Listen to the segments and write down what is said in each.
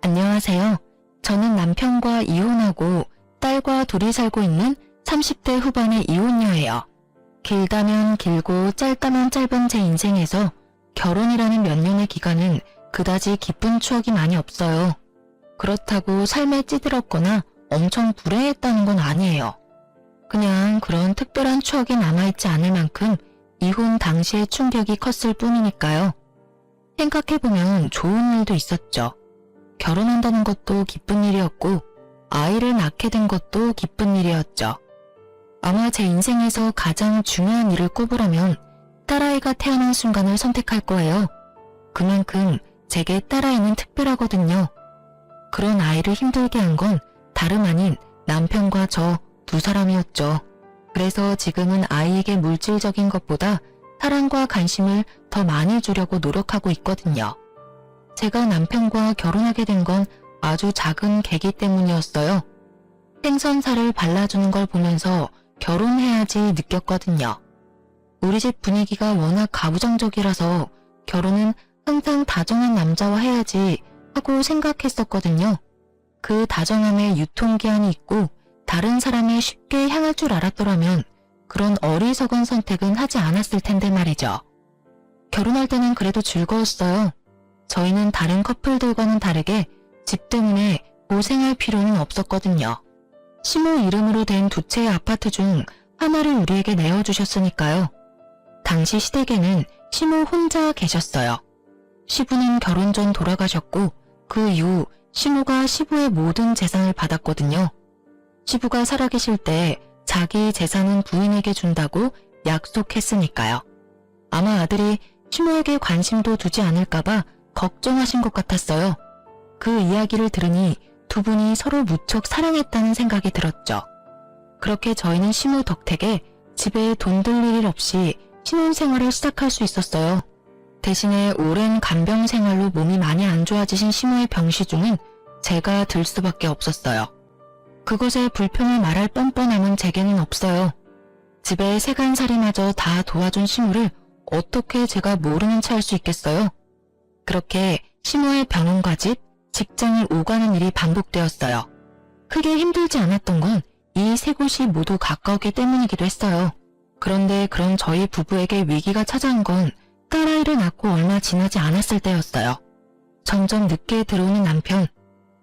안녕하세요. 저는 남편과 이혼하고 딸과 둘이 살고 있는 30대 후반의 이혼녀예요. 길다면 길고 짧다면 짧은 제 인생에서 결혼이라는 몇 년의 기간은 그다지 기쁜 추억이 많이 없어요. 그렇다고 삶에 찌들었거나 엄청 불행했다는 건 아니에요. 그냥 그런 특별한 추억이 남아있지 않을 만큼 이혼 당시의 충격이 컸을 뿐이니까요. 생각해보면 좋은 일도 있었죠. 결혼한다는 것도 기쁜 일이었고 아이를 낳게 된 것도 기쁜 일이었죠. 아마 제 인생에서 가장 중요한 일을 꼽으라면 딸아이가 태어난 순간을 선택할 거예요. 그만큼 제게 딸아이는 특별하거든요. 그런 아이를 힘들게 한 건 다름 아닌 남편과 저 두 사람이었죠. 그래서 지금은 아이에게 물질적인 것보다 사랑과 관심을 더 많이 주려고 노력하고 있거든요. 제가 남편과 결혼하게 된 건 아주 작은 계기 때문이었어요. 생선살을 발라주는 걸 보면서 결혼해야지 느꼈거든요. 우리 집 분위기가 워낙 가부장적이라서 결혼은 항상 다정한 남자와 해야지 하고 생각했었거든요. 그 다정함에 유통기한이 있고 다른 사람에 쉽게 향할 줄 알았더라면 그런 어리석은 선택은 하지 않았을 텐데 말이죠. 결혼할 때는 그래도 즐거웠어요. 저희는 다른 커플들과는 다르게 집 때문에 고생할 필요는 없었거든요. 시모 이름으로 된 두 채의 아파트 중 하나를 우리에게 내어주셨으니까요. 당시 시댁에는 시모 혼자 계셨어요. 시부는 결혼 전 돌아가셨고 그 이후 시모가 시부의 모든 재산을 받았거든요. 시부가 살아계실 때 자기 재산은 부인에게 준다고 약속했으니까요. 아마 아들이 시모에게 관심도 두지 않을까봐 걱정하신 것 같았어요. 그 이야기를 들으니 두 분이 서로 무척 사랑했다는 생각이 들었죠. 그렇게 저희는 시모 덕택에 집에 돈 들일 일 없이 신혼생활을 시작할 수 있었어요. 대신에 오랜 간병 생활로 몸이 많이 안 좋아지신 시모의 병시중은 제가 들 수밖에 없었어요. 그것에 불평을 말할 뻔뻔함은 제게는 없어요. 집에 세간살이마저 다 도와준 시모를 어떻게 제가 모르는 체 할 수 있겠어요? 그렇게 시모의 병원과 집, 직장을 오가는 일이 반복되었어요. 크게 힘들지 않았던 건 이 세 곳이 모두 가까웠기 때문이기도 했어요. 그런데 그런 저희 부부에게 위기가 찾아온 건 딸아이를 낳고 얼마 지나지 않았을 때였어요. 점점 늦게 들어오는 남편,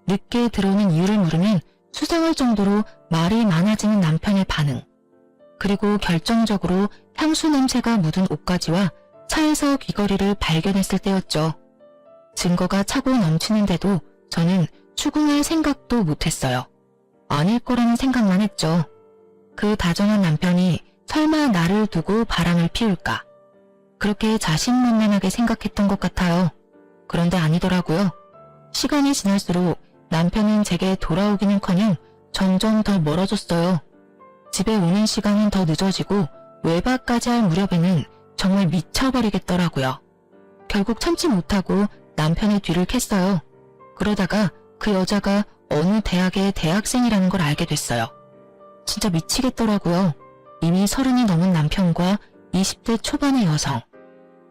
늦게 들어오는 이유를 물으면 수상할 정도로 말이 많아지는 남편의 반응, 그리고 결정적으로 향수 냄새가 묻은 옷가지와 차에서 귀걸이를 발견했을 때였죠. 증거가 차고 넘치는데도 저는 추궁할 생각도 못했어요. 아닐 거라는 생각만 했죠. 그 다정한 남편이 설마 나를 두고 바람을 피울까? 그렇게 자신만만하게 생각했던 것 같아요. 그런데 아니더라고요. 시간이 지날수록 남편은 제게 돌아오기는커녕 점점 더 멀어졌어요. 집에 오는 시간은 더 늦어지고 외박까지 할 무렵에는 정말 미쳐버리겠더라고요. 결국 참지 못하고 남편의 뒤를 캤어요. 그러다가 그 여자가 어느 대학의 대학생이라는 걸 알게 됐어요. 진짜 미치겠더라고요. 이미 30이 넘은 남편과 20대 초반의 여성.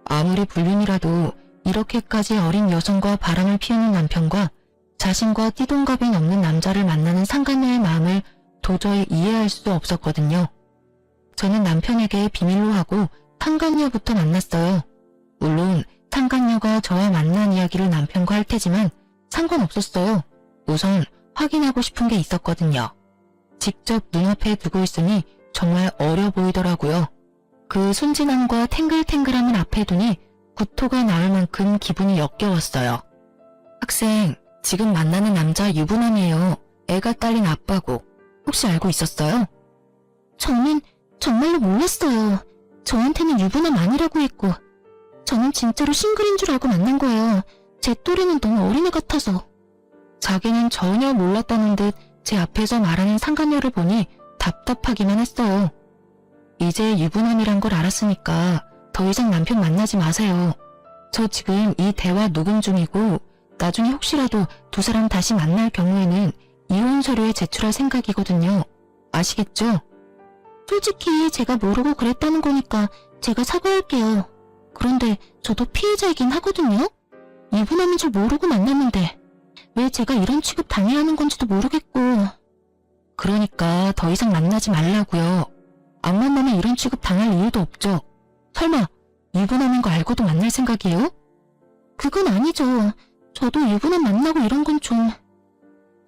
아무리 불륜이라도 이렇게까지 어린 여성과 바람을 피우는 남편과 자신과 띠동갑이 넘는 남자를 만나는 상간녀의 마음을 도저히 이해할 수 없었거든요. 저는 남편에게 비밀로 하고 상간녀부터 만났어요. 물론 상간녀가 저와 만난 이야기를 남편과 할 테지만 상관없었어요. 우선 확인하고 싶은 게 있었거든요. 직접 눈앞에 두고 있으니 정말 어려 보이더라고요. 그 순진함과 탱글탱글함을 앞에 두니 구토가 나올 만큼 기분이 역겨웠어요. 학생, 지금 만나는 남자 유부남이에요. 애가 딸린 아빠고. 혹시 알고 있었어요? 저는 정말로 몰랐어요. 저한테는 유부남 아니라고 했고 저는 진짜로 싱글인 줄 알고 만난 거예요. 제 또래는 너무 어린애 같아서. 자기는 전혀 몰랐다는 듯 제 앞에서 말하는 상간녀를 보니 답답하기만 했어요. 이제 유부남이란 걸 알았으니까 더 이상 남편 만나지 마세요. 저 지금 이 대화 녹음 중이고 나중에 혹시라도 두 사람 다시 만날 경우에는 이혼 서류에 제출할 생각이거든요. 아시겠죠? 솔직히 제가 모르고 그랬다는 거니까 제가 사과할게요. 그런데 저도 피해자이긴 하거든요. 유부남인 줄 모르고 만났는데 왜 제가 이런 취급 당해야 하는 건지도 모르겠고. 그러니까 더 이상 만나지 말라고요. 안 만나면 이런 취급 당할 이유도 없죠. 설마 유부남인 거 알고도 만날 생각이에요? 그건 아니죠. 저도 유부남 만나고 이런 건 좀...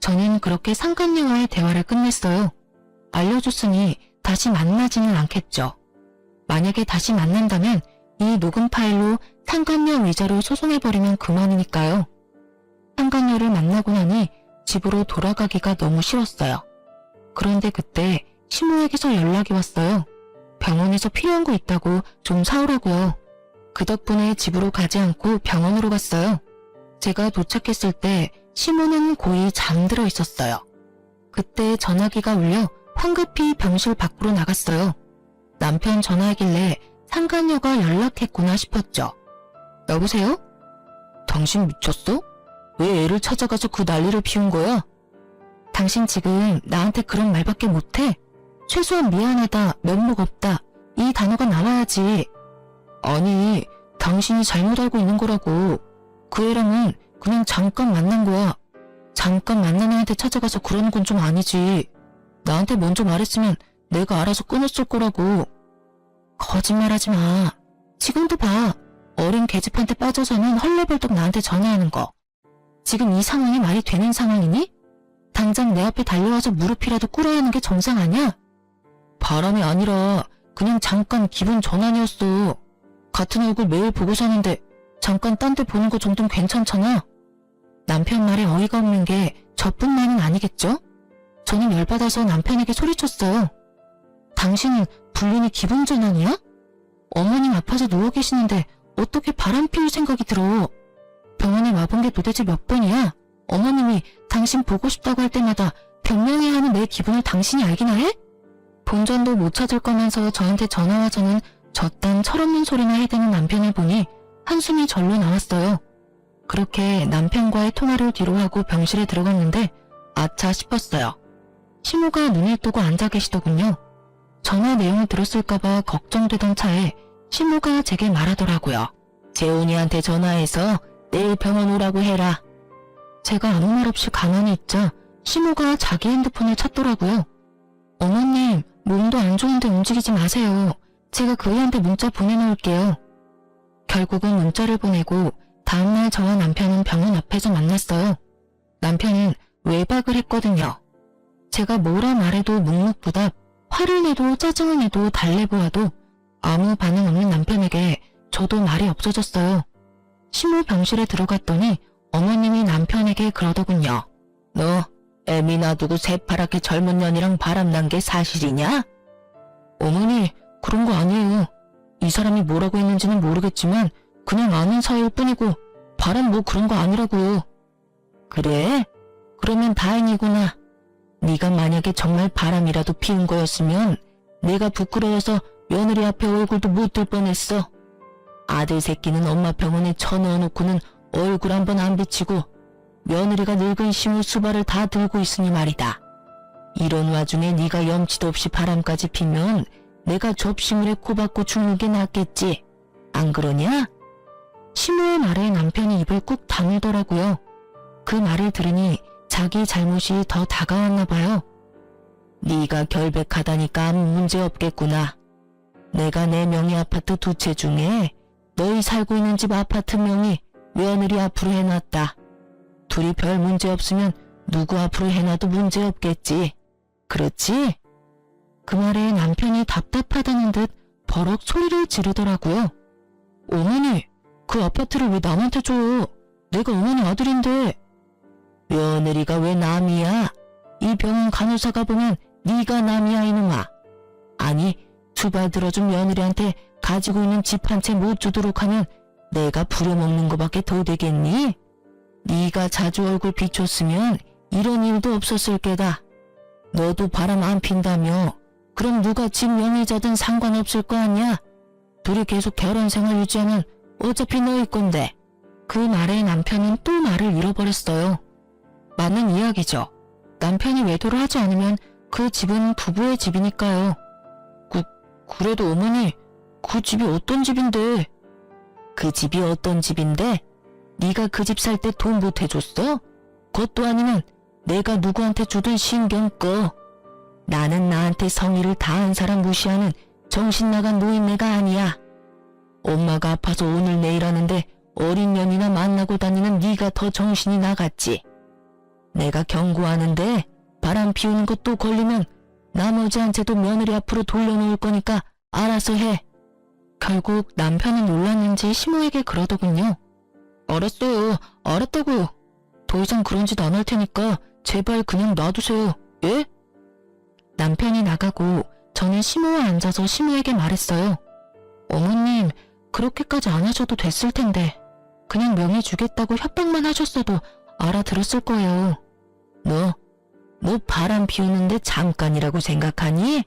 저는 그렇게 상간녀와의 대화를 끝냈어요. 알려줬으니 다시 만나지는 않겠죠. 만약에 다시 만난다면 이 녹음 파일로 상간녀 위자료 소송해버리면 그만이니까요. 상간녀를 만나고 나니 집으로 돌아가기가 너무 싫었어요. 그런데 그때 시모에게서 연락이 왔어요. 병원에서 필요한 거 있다고 좀 사오라고요. 그 덕분에 집으로 가지 않고 병원으로 갔어요. 제가 도착했을 때 시모는 고이 잠들어 있었어요. 그때 전화기가 울려 황급히 병실 밖으로 나갔어요. 남편 전화하길래 상간녀가 연락했구나 싶었죠. 여보세요? 당신 미쳤어? 왜 애를 찾아가서 그 난리를 피운 거야? 당신 지금 나한테 그런 말밖에 못해? 최소한 미안하다, 면목 없다 이 단어가 나와야지. 아니, 당신이 잘못 알고 있는 거라고. 그 애랑은 그냥 잠깐 만난 거야. 잠깐 만난 애한테 찾아가서 그러는 건 좀 아니지. 나한테 먼저 말했으면 내가 알아서 끊었을 거라고. 거짓말하지 마. 지금도 봐. 어린 계집한테 빠져서는 헐레벌떡 나한테 전화하는 거. 지금 이 상황이 말이 되는 상황이니? 당장 내 앞에 달려와서 무릎이라도 꿇어야 하는 게 정상 아니야? 바람이 아니라 그냥 잠깐 기분 전환이었어. 같은 얼굴 매일 보고 사는데 잠깐 딴 데 보는 거 정도는 괜찮잖아. 남편 말에 어이가 없는 게 저뿐만은 아니겠죠? 저는 열받아서 남편에게 소리쳤어요. 당신은 불륜이 기분 전환이야? 어머님 아파서 누워 계시는데 어떻게 바람 피울 생각이 들어? 병원에 와본 게 도대체 몇 번이야? 어머님이 당신 보고 싶다고 할 때마다 변명해야 하는 내 기분을 당신이 알기나 해? 본전도 못 찾을 거면서 저한테 전화와서는 저딴 철없는 소리나 해대는 남편을 보니 한숨이 절로 나왔어요. 그렇게 남편과의 통화를 뒤로하고 병실에 들어갔는데 아차 싶었어요. 시모가 눈을 뜨고 앉아 계시더군요. 전화 내용을 들었을까봐 걱정되던 차에 시모가 제게 말하더라고요. 재훈이한테 전화해서 내일 병원 오라고 해라. 제가 아무 말 없이 가만히 있자 시모가 자기 핸드폰을 찾더라고요. 어머님, 몸도 안 좋은데 움직이지 마세요. 제가 그 애한테 문자 보내놓을게요. 결국은 문자를 보내고 다음날 저와 남편은 병원 앞에서 만났어요. 남편은 외박을 했거든요. 제가 뭐라 말해도 묵묵부답, 화를 내도 짜증을 내도 달래보아도 아무 반응 없는 남편에게 저도 말이 없어졌어요. 시모 병실에 들어갔더니 어머님이 남편에게 그러더군요. 너 애미 놔두고 새파랗게 젊은 년이랑 바람난 게 사실이냐? 어머니, 그런 거 아니에요. 이 사람이 뭐라고 했는지는 모르겠지만 그냥 아는 사이일 뿐이고 바람 뭐 그런 거 아니라고요. 그래? 그러면 다행이구나. 네가 만약에 정말 바람이라도 피운 거였으면 내가 부끄러워서 며느리 앞에 얼굴도 못 들 뻔했어. 아들 새끼는 엄마 병원에 쳐넣어놓고는 얼굴 한번 안 비치고 며느리가 늙은 시무 수발을 다 들고 있으니 말이다. 이런 와중에 네가 염치도 없이 바람까지 피면 내가 접시물에 코박고 죽는 게 낫겠지. 안 그러냐? 시무의 말에 남편이 입을 꾹 다물더라고요. 그 말을 들으니 자기 잘못이 더 다가왔나 봐요. 네가 결백하다니까 아무 문제 없겠구나. 내가 내 명의 아파트 2채 중에 너희 살고 있는 집 아파트 명의 며느리 앞으로 해놨다. 둘이 별 문제 없으면 누구 앞으로 해놔도 문제 없겠지. 그렇지? 그 말에 남편이 답답하다는 듯 버럭 소리를 지르더라고요. 어머니, 그 아파트를 왜 남한테 줘? 내가 어머니 아들인데. 며느리가 왜 남이야? 이 병원 간호사가 보면 네가 남이야 이놈아. 아니, 주발 들어준 며느리한테 가지고 있는 집 한 채 못 주도록 하면 내가 부려먹는 거밖에 더 되겠니? 네가 자주 얼굴 비췄으면 이런 일도 없었을 게다. 너도 바람 안 핀다며. 그럼 누가 집 명의자든 상관없을 거 아니야? 둘이 계속 결혼 생활 유지하면 어차피 너일 건데. 그 말에 남편은 또 말을 잃어버렸어요. 맞는 이야기죠. 남편이 외도를 하지 않으면 그 집은 부부의 집이니까요. 그래도 어머니, 그 집이 어떤 집인데? 그 집이 어떤 집인데? 네가 그 집 살 때 돈 못 해줬어? 것도 아니면 내가 누구한테 주든 신경 꺼. 나는 나한테 성의를 다한 사람 무시하는 정신나간 노인네가 아니야. 엄마가 아파서 오늘 내일 하는데 어린 년이나 만나고 다니는 네가 더 정신이 나갔지. 내가 경고하는데 바람 피우는 것도 걸리면 나머지한테도 며느리 앞으로 돌려놓을 거니까 알아서 해. 결국 남편은 놀랐는지 시모에게 그러더군요. 알았어요. 알았다고요. 더 이상 그런 짓 안 할 테니까 제발 그냥 놔두세요. 예? 남편이 나가고 저는 시모와 앉아서 시모에게 말했어요. 어머님, 그렇게까지 안 하셔도 됐을 텐데 그냥 명의 주겠다고 협박만 하셨어도 알아들었을 거예요. 너 바람 피우는데 잠깐이라고 생각하니?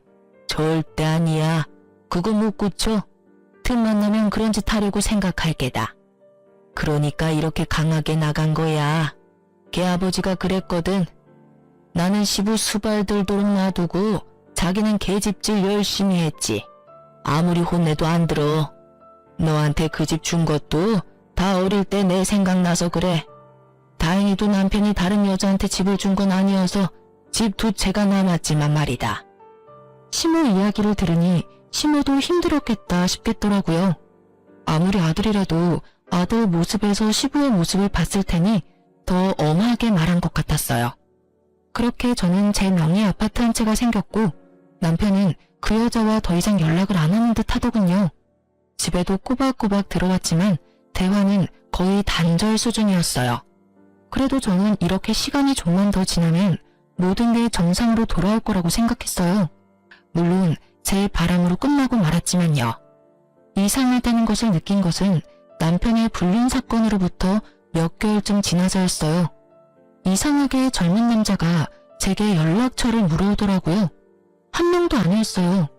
절대 아니야. 그거 못 고쳐. 틈만 나면 그런 짓 하려고 생각할 게다. 그러니까 이렇게 강하게 나간 거야. 걔 아버지가 그랬거든. 나는 시부 수발 들도록 놔두고 자기는 계집질 열심히 했지. 아무리 혼내도 안 들어. 너한테 그 집 준 것도 다 어릴 때 내 생각나서 그래. 다행히도 남편이 다른 여자한테 집을 준 건 아니어서 집 두 채가 남았지만 말이다. 시모 이야기를 들으니 시모도 힘들었겠다 싶겠더라고요. 아무리 아들이라도 아들 모습에서 시부의 모습을 봤을 테니 더 엄하게 말한 것 같았어요. 그렇게 저는 제 명의 아파트 한 채가 생겼고 남편은 그 여자와 더 이상 연락을 안 하는 듯 하더군요. 집에도 꼬박꼬박 들어왔지만 대화는 거의 단절 수준이었어요. 그래도 저는 이렇게 시간이 좀만 더 지나면 모든 게 정상으로 돌아올 거라고 생각했어요. 물론 제 바람으로 끝나고 말았지만요. 이상을 떼는 것을 느낀 것은 남편의 불륜 사건으로부터 몇 개월쯤 지나서였어요. 이상하게 젊은 남자가 제게 연락처를 물어오더라고요. 한 명도 아니었어요.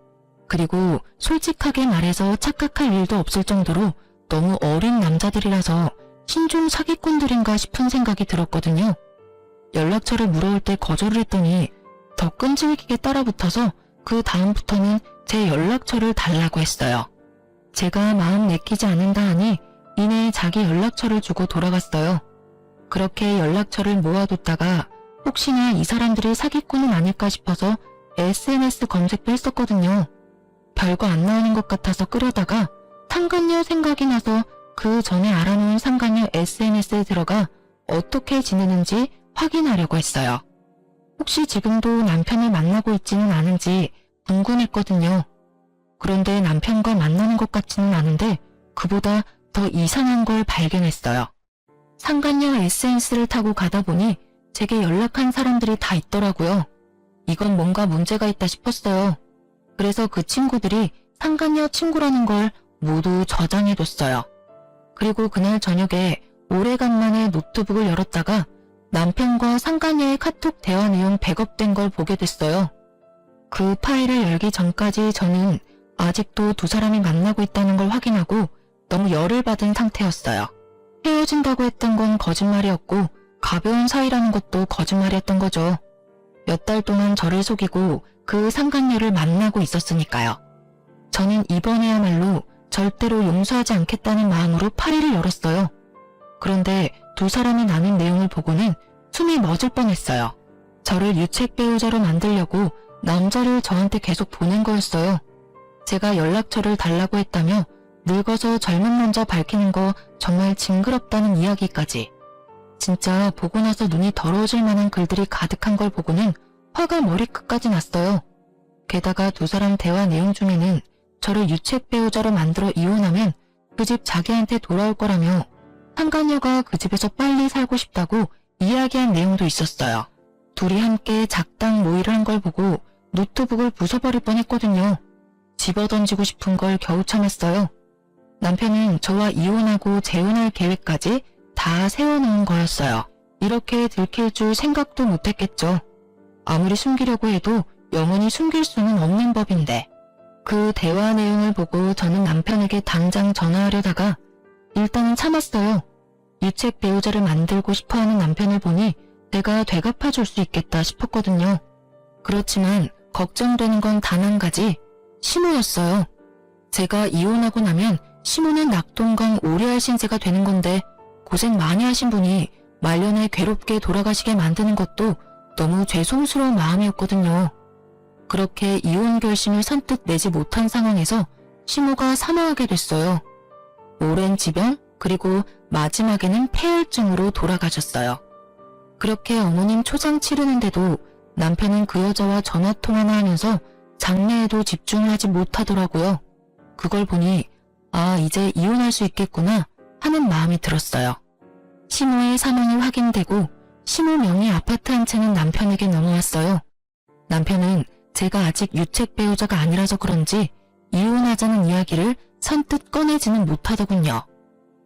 그리고 솔직하게 말해서 착각할 일도 없을 정도로 너무 어린 남자들이라서 신종 사기꾼들인가 싶은 생각이 들었거든요. 연락처를 물어올 때 거절을 했더니 더 끈질기게 따라붙어서 그 다음부터는 제 연락처를 달라고 했어요. 제가 마음 내키지 않는다 하니 이내 자기 연락처를 주고 돌아갔어요. 그렇게 연락처를 모아뒀다가 혹시나 이 사람들이 사기꾼은 아닐까 싶어서 SNS 검색도 했었거든요. 별거 안 나오는 것 같아서 끄려다가 상간녀 생각이 나서 그 전에 알아놓은 상간녀 SNS에 들어가 어떻게 지내는지 확인하려고 했어요. 혹시 지금도 남편을 만나고 있지는 않은지 궁금했거든요. 그런데 남편과 만나는 것 같지는 않은데 그보다 더 이상한 걸 발견했어요. 상간녀 SNS를 타고 가다 보니 제게 연락한 사람들이 다 있더라고요. 이건 뭔가 문제가 있다 싶었어요. 그래서 그 친구들이 상간녀 친구라는 걸 모두 저장해뒀어요. 그리고 그날 저녁에 오래간만에 노트북을 열었다가 남편과 상간녀의 카톡 대화 내용 백업된 걸 보게 됐어요. 그 파일을 열기 전까지 저는 아직도 두 사람이 만나고 있다는 걸 확인하고 너무 열을 받은 상태였어요. 헤어진다고 했던 건 거짓말이었고 가벼운 사이라는 것도 거짓말이었던 거죠. 몇 달 동안 저를 속이고 그 상간녀를 만나고 있었으니까요. 저는 이번에야말로 절대로 용서하지 않겠다는 마음으로 파일을 열었어요. 그런데 두 사람이 나눈 내용을 보고는 숨이 멎을 뻔했어요. 저를 유책 배우자로 만들려고 남자를 저한테 계속 보낸 거였어요. 제가 연락처를 달라고 했다며 늙어서 젊은 남자 밝히는 거 정말 징그럽다는 이야기까지. 진짜 보고 나서 눈이 더러워질 만한 글들이 가득한 걸 보고는 화가 머리끝까지 났어요. 게다가 두 사람 대화 내용 중에는 저를 유책 배우자로 만들어 이혼하면 그 집 자기한테 돌아올 거라며 상간녀가 그 집에서 빨리 살고 싶다고 이야기한 내용도 있었어요. 둘이 함께 작당 모의를 한 걸 보고 노트북을 부숴버릴 뻔했거든요. 집어던지고 싶은 걸 겨우 참았어요. 남편은 저와 이혼하고 재혼할 계획까지 다 세워놓은 거였어요. 이렇게 들킬 줄 생각도 못했겠죠. 아무리 숨기려고 해도 영원히 숨길 수는 없는 법인데. 그 대화 내용을 보고 저는 남편에게 당장 전화하려다가 일단은 참았어요. 유책 배우자를 만들고 싶어하는 남편을 보니 내가 되갚아줄 수 있겠다 싶었거든요. 그렇지만 걱정되는 건 단 한 가지, 시모였어요. 제가 이혼하고 나면 시모는 낙동강 오래할 신세가 되는 건데 고생 많이 하신 분이 말년에 괴롭게 돌아가시게 만드는 것도 너무 죄송스러운 마음이었거든요. 그렇게 이혼 결심을 선뜻 내지 못한 상황에서 시모가 사망하게 됐어요. 오랜 지병 그리고 마지막에는 폐혈증으로 돌아가셨어요. 그렇게 어머님 초장 치르는데도 남편은 그 여자와 전화통화나 하면서 장례에도 집중을 하지 못하더라고요. 그걸 보니 아 이제 이혼할 수 있겠구나 하는 마음이 들었어요. 시모의 사망이 확인되고 시모 명의 아파트 한 채는 남편에게 넘어왔어요. 남편은 제가 아직 유책 배우자가 아니라서 그런지 이혼하자는 이야기를 선뜻 꺼내지는 못하더군요.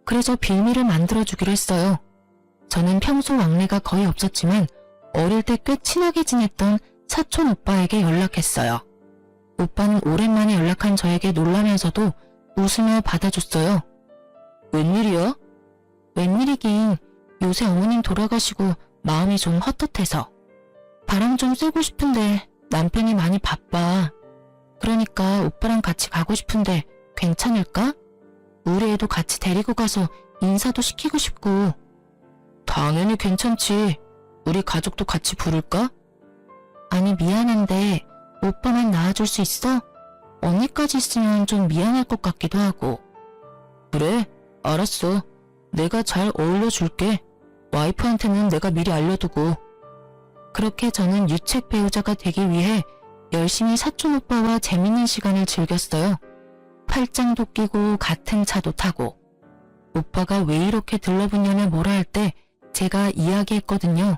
그래서 빌미를 만들어주기로 했어요. 저는 평소 왕래가 거의 없었지만 어릴 때 꽤 친하게 지냈던 사촌 오빠에게 연락했어요. 오빠는 오랜만에 연락한 저에게 놀라면서도 웃으며 받아줬어요. 웬일이야? 웬일이긴 요새 어머님 돌아가시고 마음이 좀 헛헛해서. 바람 좀 쐬고 싶은데 남편이 많이 바빠. 그러니까 오빠랑 같이 가고 싶은데 괜찮을까? 우리 애도 같이 데리고 가서 인사도 시키고 싶고. 당연히 괜찮지. 우리 가족도 같이 부를까? 아니 미안한데 오빠만 나와줄 수 있어? 언니까지 있으면 좀 미안할 것 같기도 하고. 그래? 알았어. 내가 잘 어울려줄게. 와이프한테는 내가 미리 알려두고. 그렇게 저는 유책 배우자가 되기 위해 열심히 사촌 오빠와 재밌는 시간을 즐겼어요. 팔짱도 끼고 같은 차도 타고. 오빠가 왜 이렇게 들러붙냐며 뭐라 할 때 제가 이야기했거든요.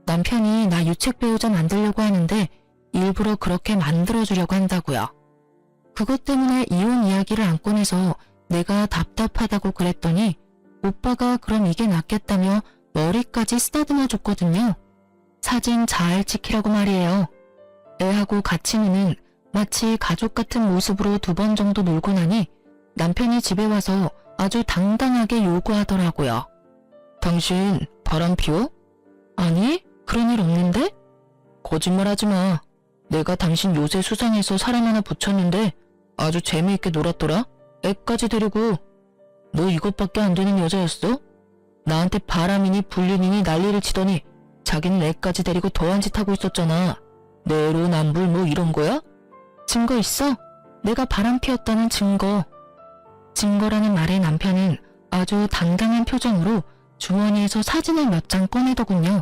남편이 나 유책 배우자 만들려고 하는데 일부러 그렇게 만들어주려고 한다고요. 그것 때문에 이혼 이야기를 안 꺼내서 내가 답답하다고 그랬더니 오빠가 그럼 이게 낫겠다며 머리까지 쓰다듬어 줬거든요. 사진 잘 찍히라고 말이에요. 애하고 같이 노는 마치 가족 같은 모습으로 2번 정도 놀고 나니 남편이 집에 와서 아주 당당하게 요구하더라고요. 당신 바람 피워? 아니, 그런 일 없는데? 거짓말하지 마. 내가 당신 요새 수상해서 사람 하나 붙였는데 아주 재미있게 놀았더라. 애까지 데리고. 너 이것밖에 안 되는 여자였어? 나한테 바람이니 불륜이니 난리를 치더니 자기는 애까지 데리고 더한 짓 하고 있었잖아. 내로남불 뭐 이런 거야? 증거 있어? 내가 바람 피웠다는 증거. 증거라는 말에 남편은 아주 당당한 표정으로 주머니에서 사진을 몇 장 꺼내더군요.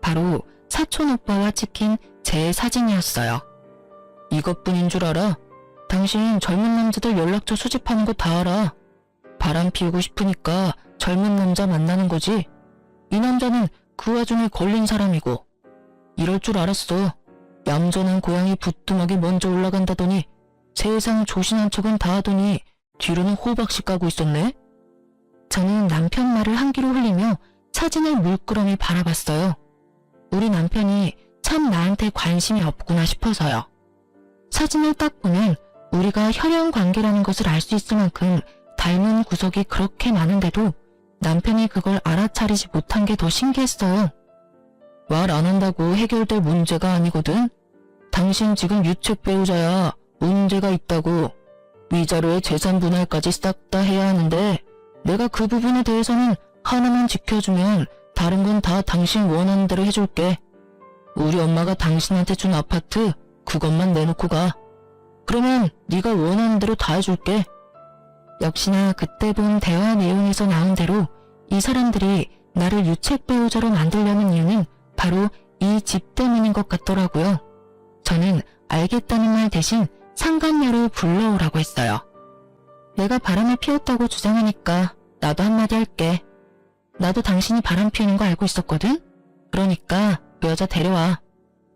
바로 사촌 오빠와 찍힌 제 사진이었어요. 이것뿐인 줄 알아? 당신 젊은 남자들 연락처 수집하는 거 다 알아. 바람 피우고 싶으니까 젊은 남자 만나는 거지. 이 남자는 그 와중에 걸린 사람이고. 이럴 줄 알았어. 얌전한 고양이 부뚜막이 먼저 올라간다더니 세상 조신한 척은 다 하더니 뒤로는 호박씨 까고 있었네. 저는 남편 말을 한 귀로 흘리며 사진을 물끄러미 바라봤어요. 우리 남편이 참 나한테 관심이 없구나 싶어서요. 사진을 딱 보면 우리가 혈연 관계라는 것을 알 수 있을 만큼 닮은 구석이 그렇게 많은데도 남편이 그걸 알아차리지 못한 게 더 신기했어요. 말 안 한다고 해결될 문제가 아니거든. 당신 지금 유책 배우자야. 문제가 있다고. 위자료에 재산 분할까지 싹 다 해야 하는데 내가 그 부분에 대해서는 하나만 지켜주면 다른 건 다 당신 원하는 대로 해줄게. 우리 엄마가 당신한테 준 아파트 그것만 내놓고 가. 그러면 네가 원하는 대로 다 해줄게. 역시나 그때 본 대화 내용에서 나온 대로 이 사람들이 나를 유책 배우자로 만들려는 이유는 바로 이 집 때문인 것 같더라고요. 저는 알겠다는 말 대신 상간녀를 불러오라고 했어요. 내가 바람을 피웠다고 주장하니까 나도 한마디 할게. 나도 당신이 바람 피우는 거 알고 있었거든? 그러니까 그 여자 데려와.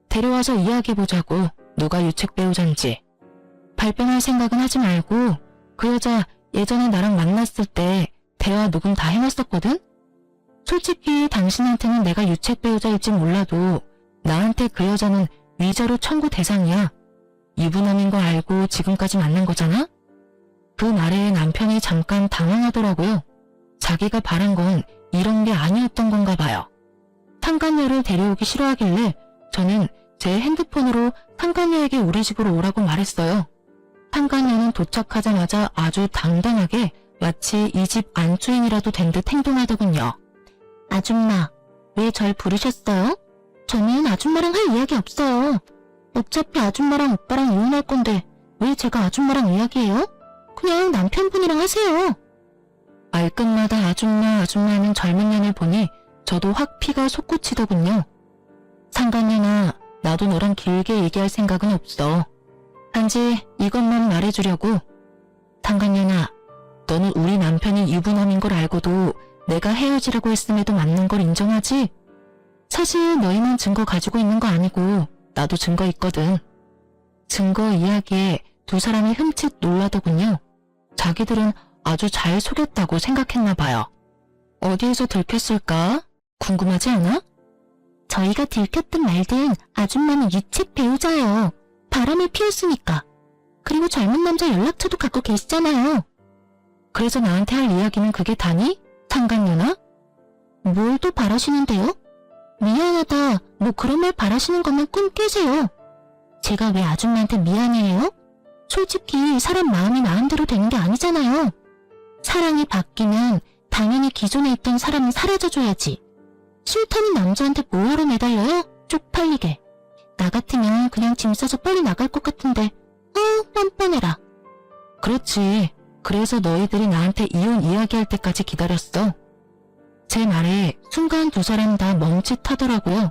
데려와서 이야기해보자고. 누가 유책 배우자인지. 발뺌할 생각은 하지 말고 그 여자 예전에 나랑 만났을 때 대화 녹음 다 해놨었거든? 솔직히 당신한테는 내가 유책 배우자일지 몰라도 나한테 그 여자는 위자료 청구 대상이야. 유부남인 거 알고 지금까지 만난 거잖아? 그 말에 남편이 잠깐 당황하더라고요. 자기가 바란 건 이런 게 아니었던 건가 봐요. 상간녀를 데려오기 싫어하길래 저는 제 핸드폰으로 상간녀에게 우리 집으로 오라고 말했어요. 상간녀는 도착하자마자 아주 당당하게 마치 이 집 안주인이라도 된 듯 행동하더군요. 아줌마, 왜 절 부르셨어요? 저는 아줌마랑 할 이야기 없어요. 어차피 아줌마랑 오빠랑 이혼할 건데 왜 제가 아줌마랑 이야기해요? 그냥 남편분이랑 하세요. 말끝마다 아줌마 하는 젊은 년을 보니 저도 확 피가 솟구치더군요. 상관녀나 나도 너랑 길게 얘기할 생각은 없어. 단지 이것만 말해주려고. 상관녀나 너는 우리 남편이 유부남인 걸 알고도 내가 헤어지라고 했음에도 맞는 걸 인정하지? 사실 너희만 증거 가지고 있는 거 아니고 나도 증거 있거든. 증거 이야기에 두 사람이 흠칫 놀라더군요. 자기들은 아주 잘 속였다고 생각했나 봐요. 어디에서 들켰을까? 궁금하지 않아? 저희가 들켰든 말든 아줌마는 유책 배우자예요. 바람을 피웠으니까. 그리고 젊은 남자 연락처도 갖고 계시잖아요. 그래서 나한테 할 이야기는 그게 다니? 상관녀나? 뭘 또 바라시는데요? 미안하다, 뭐 그런 말 바라시는 것만 꿈 깨세요. 제가 왜 아줌마한테 미안해해요? 솔직히 사람 마음이 마음대로 되는 게 아니잖아요. 사랑이 바뀌면 당연히 기존에 있던 사람은 사라져줘야지. 싫다는 남자한테 뭐하러 매달려요? 쪽팔리게. 나 같으면 그냥 짐 싸서 빨리 나갈 것 같은데 뻔뻔해라. 그렇지. 그래서 너희들이 나한테 이혼 이야기할 때까지 기다렸어. 제 말에 순간 두 사람 다 멈칫하더라고요.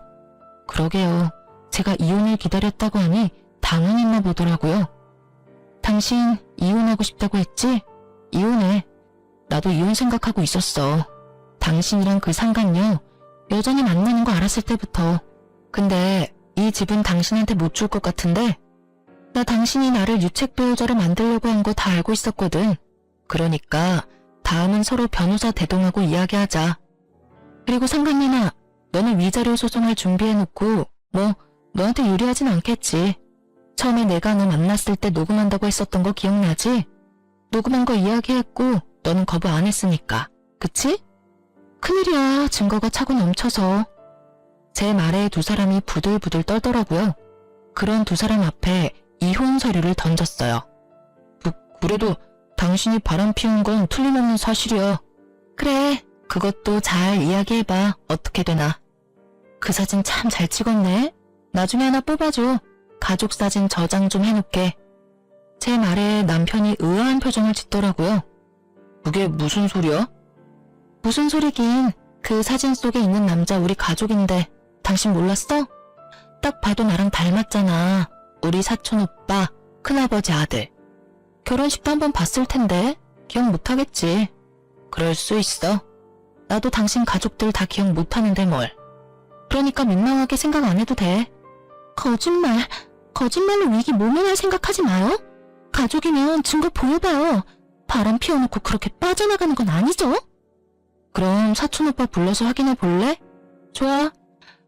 그러게요. 제가 이혼을 기다렸다고 하니 당황했나 보더라고요. 당신 이혼하고 싶다고 했지? 이혼해. 나도 이혼 생각하고 있었어. 당신이랑 그 상관녀 여전히 만나는 거 알았을 때부터. 근데 이 집은 당신한테 못 줄 것 같은데? 나 당신이 나를 유책 배우자로 만들려고 한 거 다 알고 있었거든. 그러니까 다음은 서로 변호사 대동하고 이야기하자. 그리고 상관녀나 너는 위자료 소송을 준비해놓고 뭐 너한테 유리하진 않겠지. 처음에 내가 너 만났을 때 녹음한다고 했었던 거 기억나지? 녹음한 거 이야기했고 너는 거부 안 했으니까. 그치? 큰일이야. 증거가 차고 넘쳐서. 제 말에 두 사람이 부들부들 떨더라고요. 그런 두 사람 앞에 이혼 서류를 던졌어요. 그래도 당신이 바람 피운 건 틀림없는 사실이야. 그래, 그것도 잘 이야기해봐. 어떻게 되나. 그 사진 참 잘 찍었네. 나중에 하나 뽑아줘. 가족 사진 저장 좀 해놓게. 제 말에 남편이 의아한 표정을 짓더라고요. 그게 무슨 소리야? 무슨 소리긴. 그 사진 속에 있는 남자 우리 가족인데 당신 몰랐어? 딱 봐도 나랑 닮았잖아. 우리 사촌 오빠, 큰아버지 아들. 결혼식도 한번 봤을 텐데 기억 못하겠지. 그럴 수 있어. 나도 당신 가족들 다 기억 못하는데 뭘. 그러니까 민망하게 생각 안 해도 돼. 거짓말로 위기 모면할 생각하지 마요. 가족이면 증거 보여봐요. 바람 피워놓고 그렇게 빠져나가는 건 아니죠? 그럼 사촌 오빠 불러서 확인해 볼래? 좋아.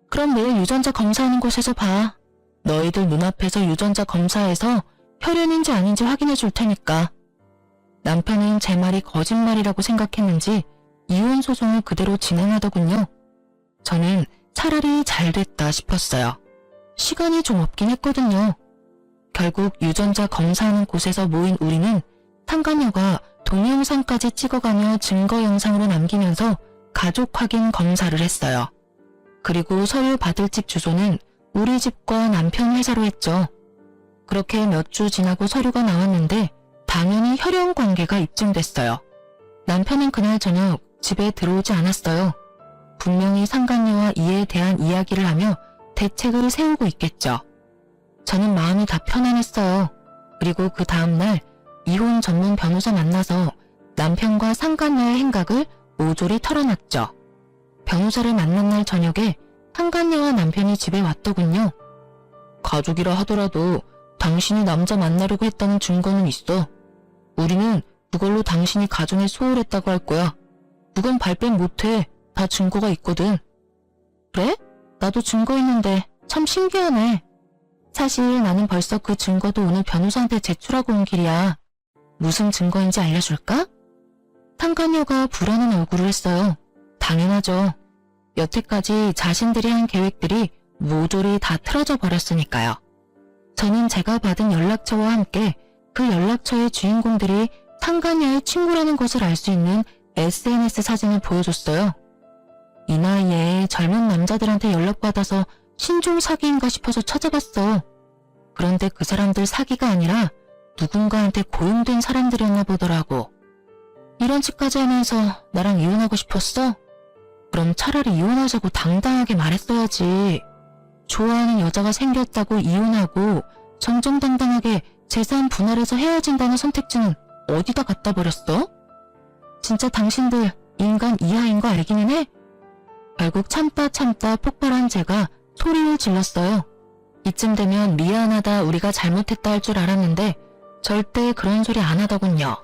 그럼 내일 유전자 검사하는 곳에서 봐. 너희들 눈앞에서 유전자 검사해서 혈연인지 아닌지 확인해 줄 테니까. 남편은 제 말이 거짓말이라고 생각했는지 이혼 소송을 그대로 진행하더군요. 저는 차라리 잘 됐다 싶었어요. 시간이 좀 없긴 했거든요. 결국 유전자 검사하는 곳에서 모인 우리는 상관녀가 동영상까지 찍어가며 증거 영상으로 남기면서 가족 확인 검사를 했어요. 그리고 서류 받을 집 주소는 우리 집과 남편 회사로 했죠. 그렇게 몇 주 지나고 서류가 나왔는데 당연히 혈연 관계가 입증됐어요. 남편은 그날 저녁 집에 들어오지 않았어요. 분명히 상관녀와 이에 대한 이야기를 하며 대책을 세우고 있겠죠. 저는 마음이 다 편안했어요. 그리고 그 다음날 이혼 전문 변호사 만나서 남편과 상관녀의 행각을 모조리 털어놨죠. 변호사를 만난 날 저녁에 상관녀와 남편이 집에 왔더군요. 가족이라 하더라도 당신이 남자 만나려고 했다는 증거는 있어. 우리는 그걸로 당신이 가정에 소홀했다고 할 거야. 그건 발뺌 못해. 다 증거가 있거든. 그래? 나도 증거 있는데 참 신기하네. 사실 나는 벌써 그 증거도 오늘 변호사한테 제출하고 온 길이야. 무슨 증거인지 알려줄까? 상관녀가 불안한 얼굴을 했어요. 당연하죠. 여태까지 자신들이 한 계획들이 모조리 다 틀어져 버렸으니까요. 저는 제가 받은 연락처와 함께 그 연락처의 주인공들이 상관녀의 친구라는 것을 알 수 있는 SNS 사진을 보여줬어요. 이 나이에 젊은 남자들한테 연락받아서 신종 사기인가 싶어서 찾아봤어. 그런데 그 사람들 사기가 아니라 누군가한테 고용된 사람들이었나 보더라고. 이런 짓까지 하면서 나랑 이혼하고 싶었어? 그럼 차라리 이혼하자고 당당하게 말했어야지. 좋아하는 여자가 생겼다고 이혼하고 정정당당하게 재산 분할해서 헤어진다는 선택지는 어디다 갖다 버렸어? 진짜 당신들 인간 이하인 거 알기는 해? 결국 참다 폭발한 제가 소리를 질렀어요. 이쯤 되면 미안하다 우리가 잘못했다 할 줄 알았는데 절대 그런 소리 안 하더군요.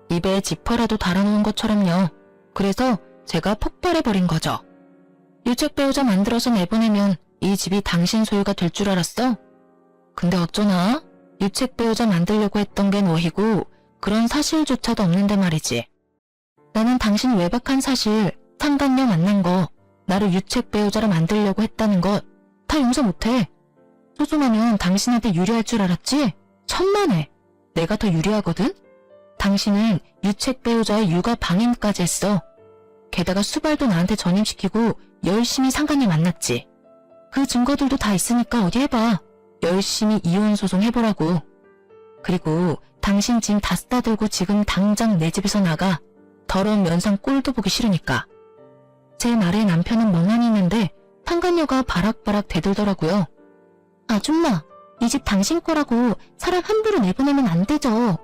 입에 지퍼라도 달아놓은 것처럼요. 그래서 제가 폭발해버린 거죠. 유책 배우자 만들어서 내보내면 이 집이 당신 소유가 될 줄 알았어? 근데 어쩌나? 유책 배우자 만들려고 했던 게 너희고 그런 사실조차도 없는데 말이지. 나는 당신 외박한 사실, 상간녀 만난 거, 나를 유책 배우자로 만들려고 했다는 것 다 용서 못해. 소송하면 당신한테 유리할 줄 알았지? 천만에. 내가 더 유리하거든? 당신은 유책 배우자의 육아 방임까지 했어. 게다가 수발도 나한테 전임시키고 열심히 상간녀 만났지. 그 증거들도 다 있으니까 어디 해봐. 열심히 이혼 소송 해보라고. 그리고 당신 짐 다 싸들고 지금 당장 내 집에서 나가. 더러운 면상 꼴도 보기 싫으니까. 제 말에 남편은 멍하니 있는데 상간녀가 바락바락 대들더라고요. 아줌마, 이 집 당신 거라고 사람 함부로 내보내면 안 되죠.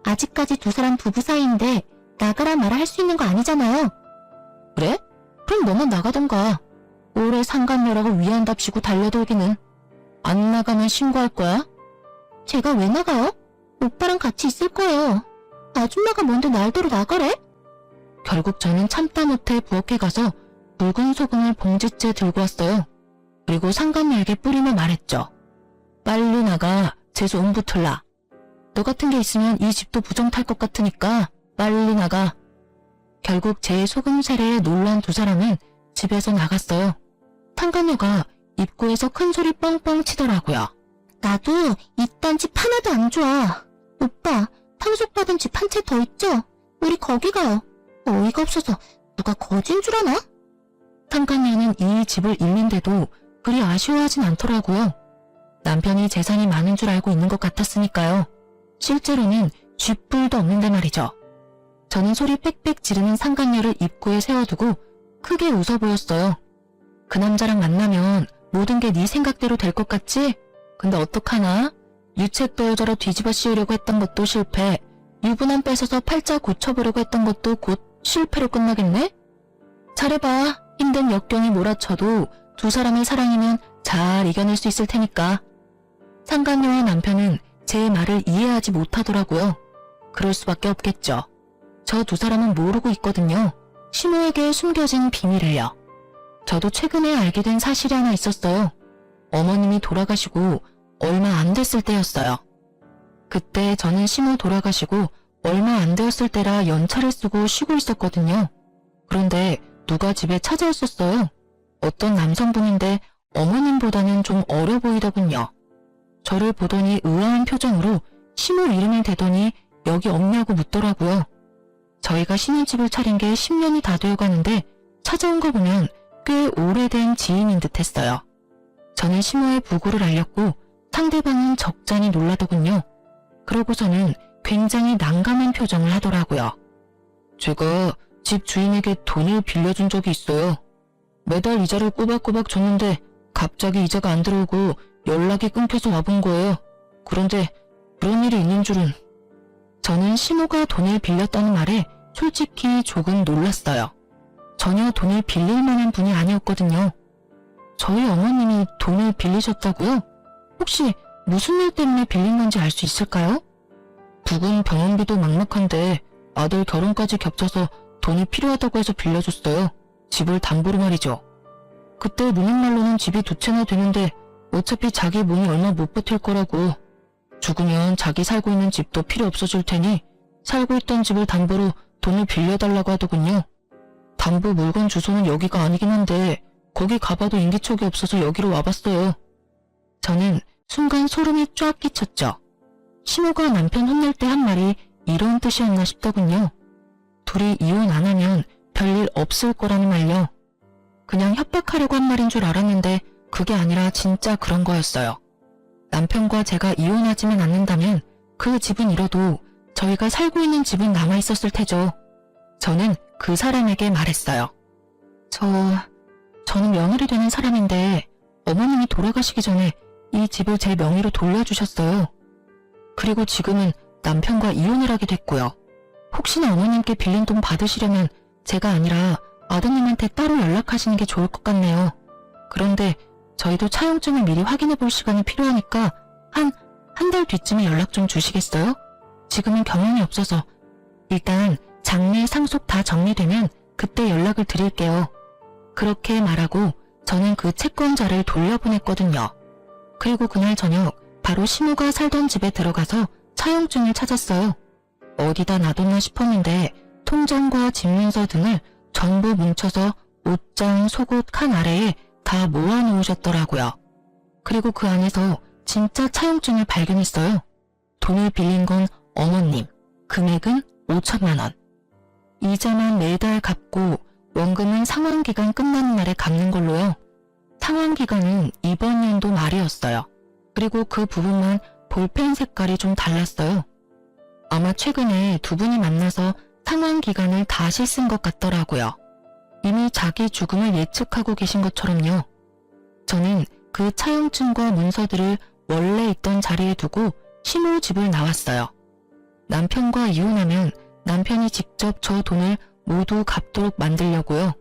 아직까지 두 사람 부부 사이인데 나가라 말아 할 수 있는 거 아니잖아요. 그래? 그럼 너만 나가던가. 오래 상간녀라고 위안답시고 달려들기는. 안 나가면 신고할 거야? 제가 왜 나가요? 오빠랑 같이 있을 거예요. 아줌마가 먼저 날대로 나가래? 결국 저는 참다 못해 부엌에 가서 묽은 소금을 봉지째 들고 왔어요. 그리고 상간녀에게 뿌리며 말했죠. 빨리 나가. 재수 옹붙을라. 너 같은 게 있으면 이 집도 부정 탈 것 같으니까 빨리 나가. 결국 제 소금 세례에 놀란 두 사람은 집에서 나갔어요. 상간녀가 입구에서 큰 소리 뻥뻥 치더라고요. 나도 이딴 집 하나도 안 좋아. 오빠, 상속받은 집 한 채 더 있죠? 우리 거기 가요. 어이가 없어서 누가 거지인 줄 아나? 상간녀는 이 집을 잃는데도 그리 아쉬워하진 않더라고요. 남편이 재산이 많은 줄 알고 있는 것 같았으니까요. 실제로는 쥐뿔도 없는데 말이죠. 저는 소리 빽빽 지르는 상간녀를 입구에 세워두고 크게 웃어 보였어요. 그 남자랑 만나면 모든 게 네 생각대로 될 것 같지? 근데 어떡하나? 유책 배우자로 뒤집어 씌우려고 했던 것도 실패, 유부남 뺏어서 팔자 고쳐보려고 했던 것도 곧 실패로 끝나겠네? 잘해봐. 힘든 역경이 몰아쳐도 두 사람의 사랑이면 잘 이겨낼 수 있을 테니까. 상간녀와 남편은 제 말을 이해하지 못하더라고요. 그럴 수밖에 없겠죠. 저 두 사람은 모르고 있거든요. 시모에게 숨겨진 비밀을요. 저도 최근에 알게 된 사실이 하나 있었어요. 어머님이 돌아가시고 얼마 안 됐을 때였어요. 그때 저는 시모 돌아가시고 얼마 안 되었을 때라 연차를 쓰고 쉬고 있었거든요. 그런데 누가 집에 찾아왔었어요. 어떤 남성분인데 어머님보다는 좀 어려 보이더군요. 저를 보더니 의아한 표정으로 시모 이름을 대더니 여기 없냐고 묻더라고요. 저희가 신혼집을 차린 게 10년이 다 되어가는데 찾아온 거 보면 꽤 오래된 지인인 듯 했어요. 저는 시모의 부고를 알렸고 상대방은 적잖이 놀라더군요. 그러고서는 굉장히 난감한 표정을 하더라고요. 제가 집 주인에게 돈을 빌려준 적이 있어요. 매달 이자를 꼬박꼬박 줬는데 갑자기 이자가 안 들어오고 연락이 끊겨서 와본 거예요. 그런데 그런 일이 있는 줄은. 저는 시모가 돈을 빌렸다는 말에 솔직히 조금 놀랐어요. 전혀 돈을 빌릴 만한 분이 아니었거든요. 저희 어머님이 돈을 빌리셨다고요? 혹시 무슨 일 때문에 빌린 건지 알 수 있을까요? 부근 병원비도 막막한데 아들 결혼까지 겹쳐서 돈이 필요하다고 해서 빌려줬어요. 집을 담보로 말이죠. 그때 누님 말로는 집이 2채나 되는데 어차피 자기 몸이 얼마 못 버틸 거라고. 죽으면 자기 살고 있는 집도 필요 없어질 테니 살고 있던 집을 담보로 돈을 빌려달라고 하더군요. 담보 물건 주소는 여기가 아니긴 한데 거기 가봐도 인기척이 없어서 여기로 와봤어요. 저는 순간 소름이 쫙 끼쳤죠. 시모가 남편 혼낼 때 한 말이 이런 뜻이었나 싶더군요. 둘이 이혼 안 하면 별일 없을 거라는 말요. 그냥 협박하려고 한 말인 줄 알았는데 그게 아니라 진짜 그런 거였어요. 남편과 제가 이혼하지만 않는다면 그 집은 잃어도 저희가 살고 있는 집은 남아있었을 테죠. 저는 그 사람에게 말했어요. 저는 며느리 되는 사람인데 어머님이 돌아가시기 전에 이 집을 제 명의로 돌려주셨어요. 그리고 지금은 남편과 이혼을 하게 됐고요. 혹시나 어머님께 빌린 돈 받으시려면 제가 아니라 아드님한테 따로 연락하시는 게 좋을 것 같네요. 그런데 저희도 차용증을 미리 확인해 볼 시간이 필요하니까 한 달 뒤쯤에 연락 좀 주시겠어요? 지금은 경황이 없어서 일단 장례 상속 다 정리되면 그때 연락을 드릴게요. 그렇게 말하고 저는 그 채권자를 돌려보냈거든요. 그리고 그날 저녁 바로 시모가 살던 집에 들어가서 차용증을 찾았어요. 어디다 놔뒀나 싶었는데 통장과 집문서 등을 전부 뭉쳐서 옷장, 속옷 칸 아래에 다 모아놓으셨더라고요. 그리고 그 안에서 진짜 차용증을 발견했어요. 돈을 빌린 건 어머님, 금액은 5천만 원. 이자만 매달 갚고 원금은 상환기간 끝나는 날에 갚는 걸로요. 상환기간은 이번 연도 말이었어요. 그리고 그 부분만 볼펜 색깔이 좀 달랐어요. 아마 최근에 두 분이 만나서 상환기간을 다시 쓴 것 같더라고요. 이미 자기 죽음을 예측하고 계신 것처럼요. 저는 그 차용증과 문서들을 원래 있던 자리에 두고 시모 집을 나왔어요. 남편과 이혼하면 남편이 직접 저 돈을 모두 갚도록 만들려고요.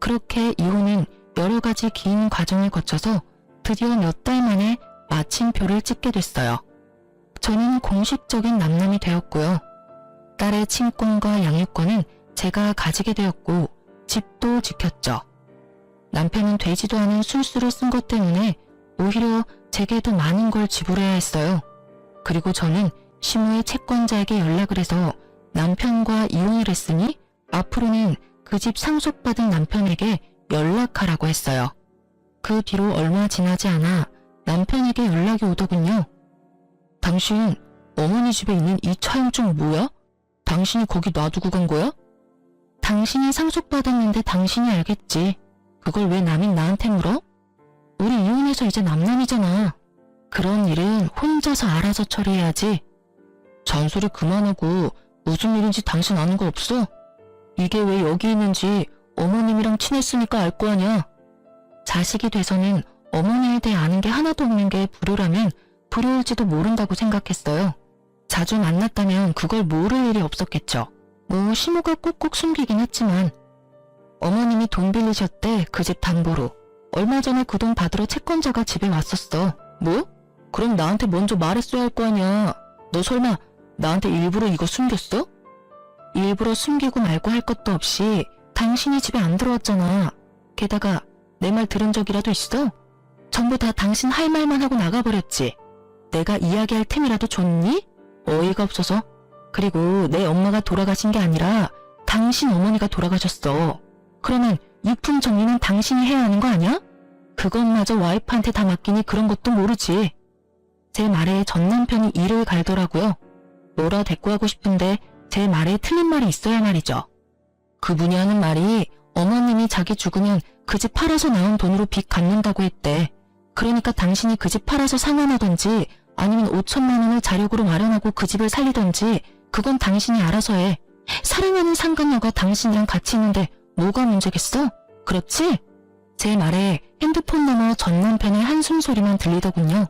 그렇게 이혼은 여러 가지 긴 과정을 거쳐서 드디어 몇 달 만에 마침표를 찍게 됐어요. 저는 공식적인 남남이 되었고요. 딸의 친권과 양육권은 제가 가지게 되었고 집도 지켰죠. 남편은 되지도 않은 술수를 쓴 것 때문에 오히려 제게 더 많은 걸 지불해야 했어요. 그리고 저는 시모의 채권자에게 연락을 해서 남편과 이혼을 했으니 앞으로는 그 집 상속받은 남편에게 연락하라고 했어요. 그 뒤로 얼마 지나지 않아 남편에게 연락이 오더군요. 당신 어머니 집에 있는 이 차용증 뭐야? 당신이 거기 놔두고 간 거야? 당신이 상속받았는데 당신이 알겠지. 그걸 왜 남인 나한테 물어? 우리 이혼해서 이제 남남이잖아. 그런 일은 혼자서 알아서 처리해야지. 잔소리 그만하고 무슨 일인지 당신 아는 거 없어? 이게 왜 여기 있는지 어머님이랑 친했으니까 알 거 아냐. 자식이 돼서는 어머니에 대해 아는 게 하나도 없는 게 불효라면 불효일지도 모른다고 생각했어요. 자주 만났다면 그걸 모를 일이 없었겠죠. 뭐 시모가 꼭꼭 숨기긴 했지만 어머님이 돈 빌리셨대. 그 집 담보로. 얼마 전에 그 돈 받으러 채권자가 집에 왔었어. 뭐? 그럼 나한테 먼저 말했어야 할 거 아니야. 너 설마 나한테 일부러 이거 숨겼어? 일부러 숨기고 말고 할 것도 없이 당신이 집에 안 들어왔잖아. 게다가 내 말 들은 적이라도 있어? 전부 다 당신 할 말만 하고 나가버렸지. 내가 이야기할 틈이라도 줬니? 어이가 없어서. 그리고 내 엄마가 돌아가신 게 아니라 당신 어머니가 돌아가셨어. 그러면 유품 정리는 당신이 해야 하는 거 아니야? 그것마저 와이프한테 다 맡기니 그런 것도 모르지. 제 말에 전 남편이 이를 갈더라고요. 뭐라 대꾸하고 싶은데 제 말에 틀린 말이 있어야 말이죠. 그분이 하는 말이 어머님이 자기 죽으면 그 집 팔아서 나온 돈으로 빚 갚는다고 했대. 그러니까 당신이 그 집 팔아서 상환하던지 아니면 5천만 원을 자력으로 마련하고 그 집을 살리던지 그건 당신이 알아서 해. 사랑하는 상간녀가 당신이랑 같이 있는데 뭐가 문제겠어? 그렇지? 제 말에 핸드폰 너머 전 남편의 한숨 소리만 들리더군요.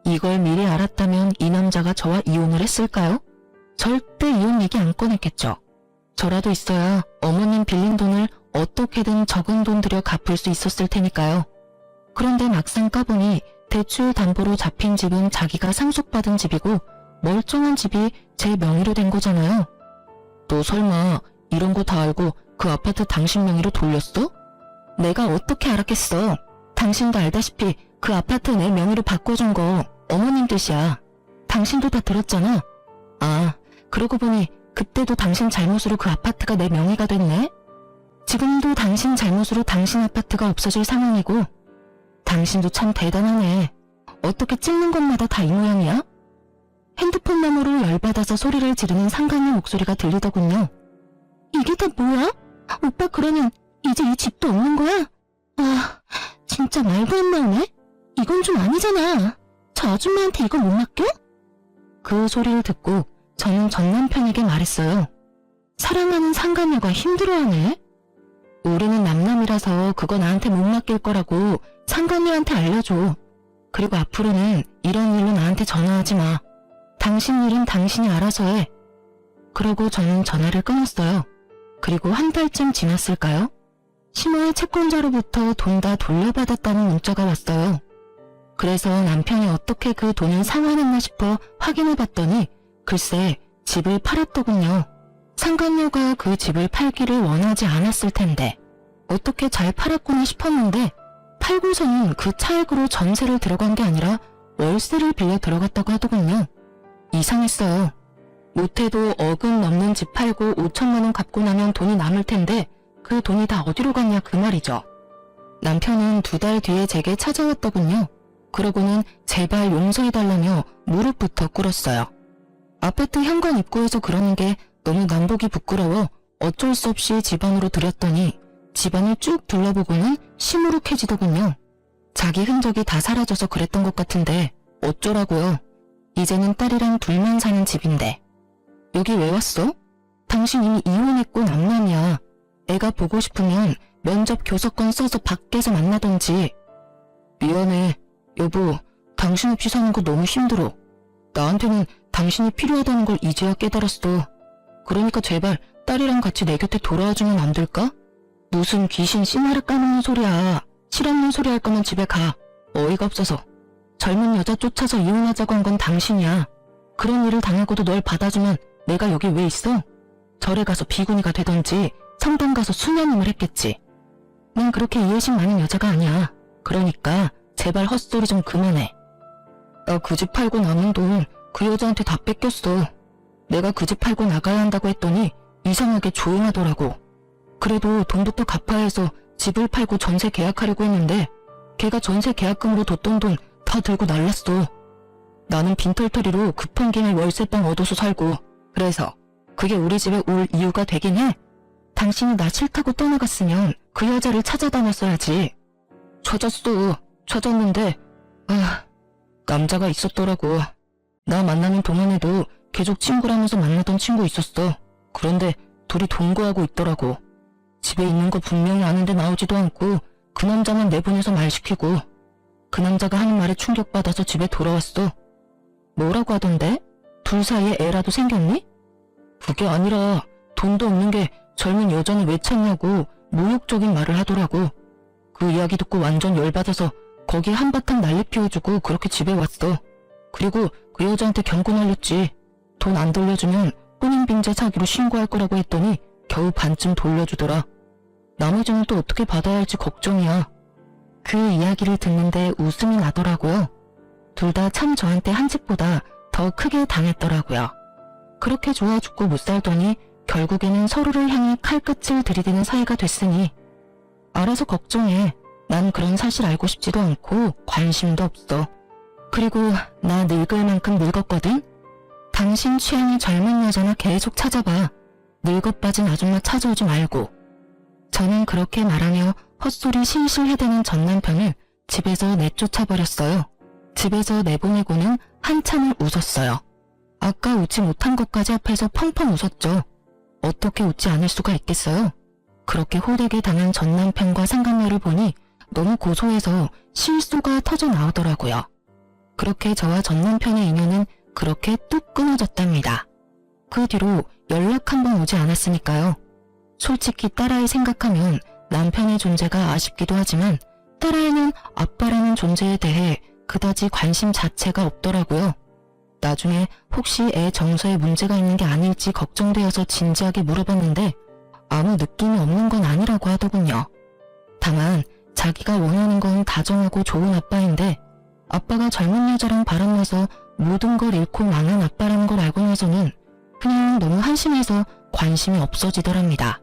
이걸 미리 알았다면 이 남자가 저와 이혼을 했을까요? 절대 이혼 얘기 안 꺼냈겠죠. 저라도 있어야 어머님 빌린 돈을 어떻게든 적은 돈 들여 갚을 수 있었을 테니까요. 그런데 막상 까보니 대출 담보로 잡힌 집은 자기가 상속받은 집이고 멀쩡한 집이 제 명의로 된 거잖아요. 너 설마 이런 거 다 알고 그 아파트 당신 명의로 돌렸어? 내가 어떻게 알았겠어. 당신도 알다시피 그 아파트 내 명의로 바꿔준 거 어머님 뜻이야. 당신도 다 들었잖아. 아, 그러고 보니 그때도 당신 잘못으로 그 아파트가 내 명의가 됐네. 지금도 당신 잘못으로 당신 아파트가 없어질 상황이고 당신도 참 대단하네. 어떻게 찍는 것마다 다 이 모양이야? 핸드폰 너머로 열받아서 소리를 지르는 상간녀 목소리가 들리더군요. 이게 다 뭐야? 오빠 그러면 이제 이 집도 없는 거야? 아, 진짜 말도 안 나오네? 이건 좀 아니잖아. 저 아줌마한테 이걸 못 맡겨? 그 소리를 듣고 저는 전 남편에게 말했어요. 사랑하는 상간녀가 힘들어하네? 우리는 남남이라서 그거 나한테 못 맡길 거라고 상간녀한테 알려줘. 그리고 앞으로는 이런 일로 나한테 전화하지 마. 당신 일은 당신이 알아서 해. 그러고 저는 전화를 끊었어요. 그리고 한 달쯤 지났을까요? 심호의 채권자로부터 돈 다 돌려받았다는 문자가 왔어요. 그래서 남편이 어떻게 그 돈을 상환했나 싶어 확인해봤더니 글쎄 집을 팔았더군요. 상간녀가 그 집을 팔기를 원하지 않았을 텐데 어떻게 잘 팔았구나 싶었는데 팔고서는 그 차액으로 전세를 들어간 게 아니라 월세를 빌려 들어갔다고 하더군요. 이상했어요. 못해도 억은 넘는 집 팔고 5천만 원 갚고 나면 돈이 남을 텐데 그 돈이 다 어디로 갔냐 그 말이죠. 남편은 2달 뒤에 제게 찾아왔더군요. 그러고는 제발 용서해달라며 무릎부터 꿇었어요. 아파트 현관 입구에서 그러는 게 너무 남보기 부끄러워 어쩔 수 없이 집안으로 들였더니 집안을 쭉 둘러보고는 시무룩해지더군요. 자기 흔적이 다 사라져서 그랬던 것 같은데 어쩌라고요. 이제는 딸이랑 둘만 사는 집인데. 여기 왜 왔어? 당신 이미 이혼했고 남남이야. 애가 보고 싶으면 면접 교섭권 써서 밖에서 만나던지. 미안해. 여보, 당신 없이 사는 거 너무 힘들어. 나한테는 당신이 필요하다는 걸 이제야 깨달았어. 그러니까 제발 딸이랑 같이 내 곁에 돌아와주면 안 될까? 무슨 귀신 씨나를 까먹는 소리야. 실없는 소리 할 거면 집에 가. 어이가 없어서. 젊은 여자 쫓아서 이혼하자고 한 건 당신이야. 그런 일을 당하고도 널 받아주면 내가 여기 왜 있어? 절에 가서 비구니가 되던지 성당 가서 수녀님을 했겠지. 난 그렇게 이해심 많은 여자가 아니야. 그러니까 제발 헛소리 좀 그만해. 나 그 집 팔고 남은 돈 그 여자한테 다 뺏겼어. 내가 그 집 팔고 나가야 한다고 했더니 이상하게 조용하더라고. 그래도 돈부터 갚아야 해서 집을 팔고 전세 계약하려고 했는데 걔가 전세 계약금으로 뒀던 돈 다 들고 날랐어. 나는 빈털터리로 급한 김에 월세방 얻어서 살고 그래서 그게 우리 집에 올 이유가 되긴 해. 당신이 나 싫다고 떠나갔으면 그 여자를 찾아다녔어야지. 찾았는데 남자가 있었더라고. 나 만나는 동안에도 계속 친구라면서 만나던 친구 있었어. 그런데 둘이 동거하고 있더라고. 집에 있는 거 분명히 아는데 나오지도 않고 그 남자만 내보내서 말 시키고 그 남자가 하는 말에 충격받아서 집에 돌아왔어. 뭐라고 하던데? 둘 사이에 애라도 생겼니? 그게 아니라 돈도 없는 게 젊은 여자는 왜 찾냐고 모욕적인 말을 하더라고. 그 이야기 듣고 완전 열받아서 거기에 한바탕 난리 피워주고 그렇게 집에 왔어. 그리고 그 여자한테 경고 날렸지. 돈 안 돌려주면 혼인빙자 사기로 신고할 거라고 했더니 겨우 반쯤 돌려주더라. 나머지는 또 어떻게 받아야 할지 걱정이야. 그 이야기를 듣는데 웃음이 나더라고요. 둘 다 참 저한테 한 집보다 더 크게 당했더라고요. 그렇게 좋아 죽고 못 살더니 결국에는 서로를 향해 칼끝을 들이대는 사이가 됐으니 알아서 걱정해. 난 그런 사실 알고 싶지도 않고 관심도 없어. 그리고 나 늙을 만큼 늙었거든? 당신 취향의 젊은 여자나 계속 찾아봐. 늙어빠진 아줌마 찾아오지 말고. 저는 그렇게 말하며 헛소리 실실 해대는 전 남편을 집에서 내쫓아버렸어요. 집에서 내보내고는 한참을 웃었어요. 아까 웃지 못한 것까지 앞에서 펑펑 웃었죠. 어떻게 웃지 않을 수가 있겠어요? 그렇게 호되게 당한 전 남편과 상간녀를 보니 너무 고소해서 실수가 터져 나오더라고요. 그렇게 저와 전 남편의 인연은 그렇게 뚝 끊어졌답니다. 그 뒤로 연락 한 번 오지 않았으니까요. 솔직히 딸아이 생각하면 남편의 존재가 아쉽기도 하지만 딸아이는 아빠라는 존재에 대해 그다지 관심 자체가 없더라고요. 나중에 혹시 애 정서에 문제가 있는 게 아닐지 걱정되어서 진지하게 물어봤는데 아무 느낌이 없는 건 아니라고 하더군요. 다만 자기가 원하는 건 다정하고 좋은 아빠인데 아빠가 젊은 여자랑 바람나서 모든 걸 잃고 망한 아빠라는 걸 알고 나서는 그냥 너무 한심해서 관심이 없어지더랍니다.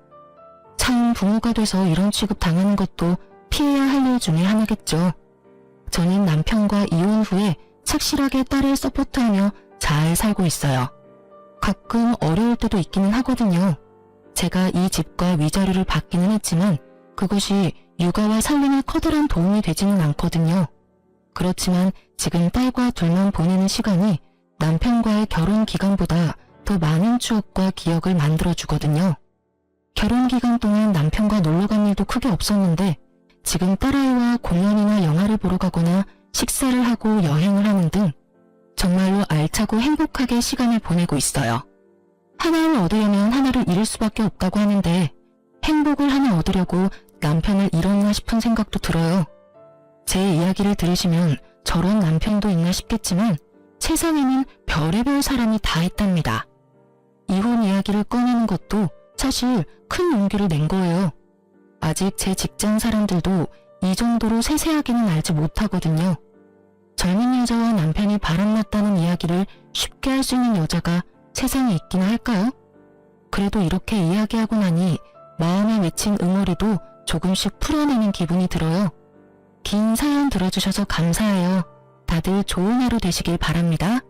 참 부모가 돼서 이런 취급 당하는 것도 피해야 할 일 중에 하나겠죠. 저는 남편과 이혼 후에 착실하게 딸을 서포트하며 잘 살고 있어요. 가끔 어려울 때도 있기는 하거든요. 제가 이 집과 위자료를 받기는 했지만 그것이 육아와 살림에 커다란 도움이 되지는 않거든요. 그렇지만 지금 딸과 둘만 보내는 시간이 남편과의 결혼 기간보다 더 많은 추억과 기억을 만들어주거든요. 결혼 기간 동안 남편과 놀러 간 일도 크게 없었는데 지금 딸아이와 공연이나 영화를 보러 가거나 식사를 하고 여행을 하는 등 정말로 알차고 행복하게 시간을 보내고 있어요. 하나를 얻으려면 하나를 잃을 수밖에 없다고 하는데 행복을 하나 얻으려고 남편을 잃었나 싶은 생각도 들어요. 제 이야기를 들으시면 저런 남편도 있나 싶겠지만 세상에는 별의별 사람이 다 있답니다. 이혼 이야기를 꺼내는 것도 사실 큰 용기를 낸 거예요. 아직 제 직장 사람들도 이 정도로 세세하게는 알지 못하거든요. 젊은 여자와 남편이 바람났다는 이야기를 쉽게 할 수 있는 여자가 세상에 있기나 할까요? 그래도 이렇게 이야기하고 나니 마음에 맺힌 응어리도 조금씩 풀어내는 기분이 들어요. 긴 사연 들어주셔서 감사해요. 다들 좋은 하루 되시길 바랍니다.